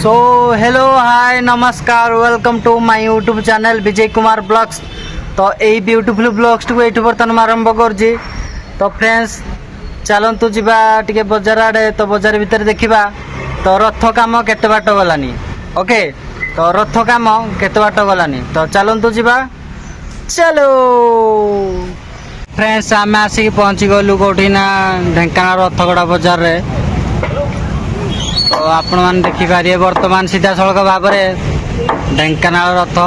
सो hello hi नमस्कार welcome to my YouTube channel Vijay Kumar blogs. तो यही ब्यूटीफुल ब्लॉग्स को ये बर्तमान आरंभ कर तो फ्रेंड्स चलतु जा टे बजार आड़े। तो बजार भितर देखा तो रथ काम केते बाट गलानी। ओके तो रथ काम केते बाट गलानी तो चलतु जा चलो फ्रेंड्स आम आसिक पहुँची गलु कौटी ना ढेंकानाल रथगड़ा बजार रे। तो आपण मैंने देखिपारे बर्तमान सीधा सड़क भाव में ढेंकानाल रथ।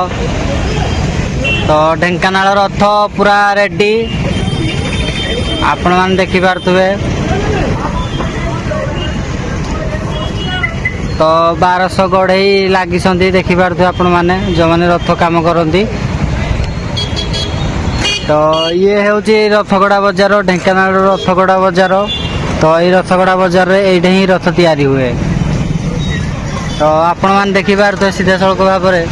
तो ढेंकानाल रथ पूरा रेडी आपण मैंने देखिपे। तो 1200 गढ़ई लगी देखिपे आपण मैंने जो मैंने रथ काम करती। तो ये हूँ रथगड़ा बजार ढेंकानाल रथगड़ा बजार। तो ये रथगड़ा बजार रे ये ही रथ तैयारी हुए। तो आपण मैंने देखिपे सीधा सड़क भाव में।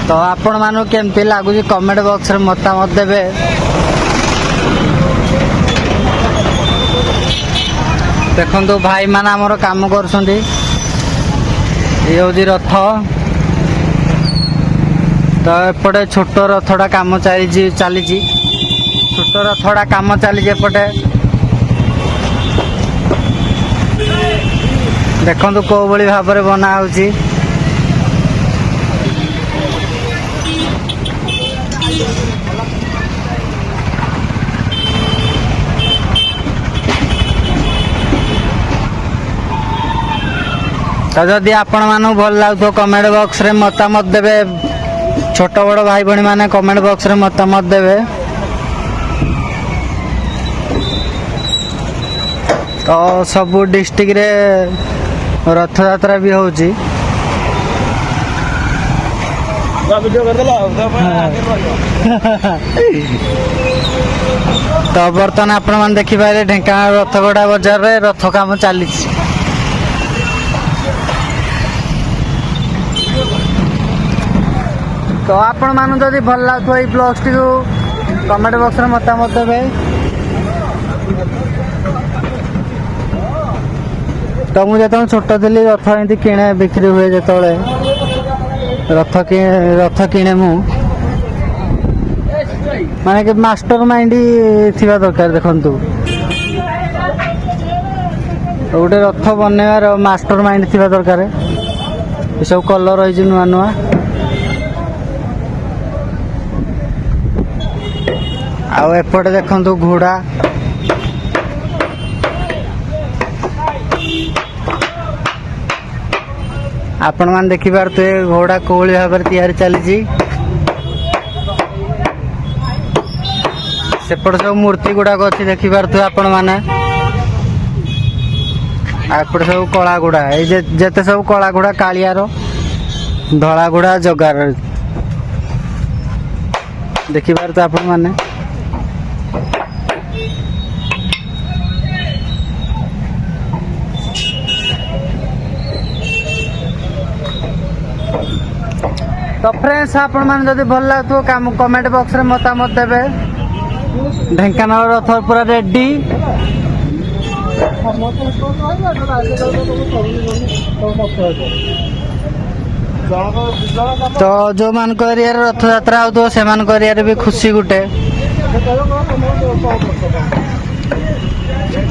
तो आपण मानू केमती लगुच कमेंट बॉक्स रे मतामत देवे। देखो भाई मान आमर काम कर रथ। तो एपटे छोट रथड़ा काम चली छोट रथड़ा काम चली एपटे। देखो कौ भली भाव में बना होची। तो जदि आपण मानू भल लगो कमेंट बॉक्स रे मतामत देवे। छोट बड़ भाई भणी माने कमेंट बॉक्स रे मतामत देवे। तो सबू डिस्ट्रिक्ट रे रथ यात्रा भी होची। तो बर्तमान आपण मैंने देखिपारे ढेंकानाल रथगड़ा बजार रे रथ काम चली। तो आपण मानू जदि भल लगुव ये ब्लॉग्स टी कमेंट बॉक्स रे मतामत देवे। तो मुझे जो छोट थी रथ एमती किणे बिक्री हुए जो रथ किणे मु माने कि मास्टर माइंड थिबा दरकार। देखंतु गोटे रथ बनैबार मास्टर माइंड थिबा दरकार। ये सब कलर रही नुआ नुआ। आउ एपटे देखंतु घोड़ा। आपण मान देखिपारे घोड़ा कोली भाव में तैयारी चली। सेपट सब मूर्ति गुड़ाक अच्छी देखिपारे आपण मैंने। एपटे सब कला गुड़ा जेते सब कला गुड़ा कालियार धला गुड़ा जगार देखिपारे आपण मैंने। तो फ्रेंड्स आपण मैंने जब भल लगो काम कमेंट बॉक्स रे मतामत देवे। ढेंकानाल रथ पूरा रेडी। तो जो मान एरिया रथ यात्रा हो से एरिया भी खुशी गुटे।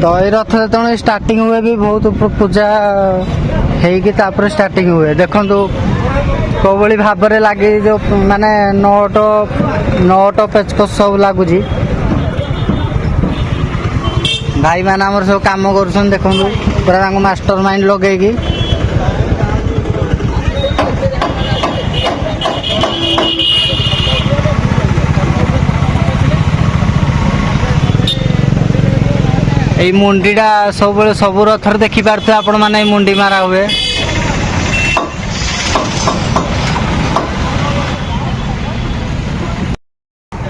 तो ये रथ जो स्टार्टिंग हुए भी बहुत पूजा है स्टार्टिंग हुए। देखो कौ भली भाव में लगे जो माने नोट पेचकस सब लगुच। भाई मैंने आम सब कम कर देखो पूरा मास्टर माइंड लगे। ये मुंडीटा सब रथर देखिपारे आपण मैंने मुंडी मारा हुए।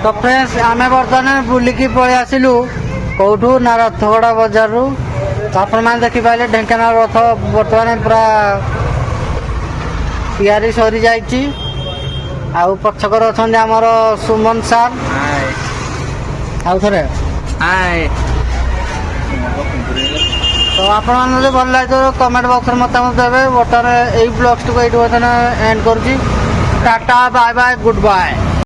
तो फ्रेंड्स आम बर्तमान बुलिकी पलि आसिलु कौटू ना रथगड़ा बजार रु। तो आप देखिपारे ढेंकानाल रथ बर्तमान पूरा तैयारी सरी जाइए। आउ पछकर अच्छा आमर सुमन सार आउ थे। तो ଆପଣ ଯଦି ଭଲ ଲାଗିଥିବ କମେଣ୍ଟ ବକ୍ସରେ ମତାମତ ଦେବେ। ବର୍ତ୍ତମାନ ଏଇ ବ୍ଲଗ୍ସଟିକୁ ଏଇଠି ବର୍ତ୍ତମାନ ଏଣ୍ଡ କରୁଛି। Tata bye bye good bye.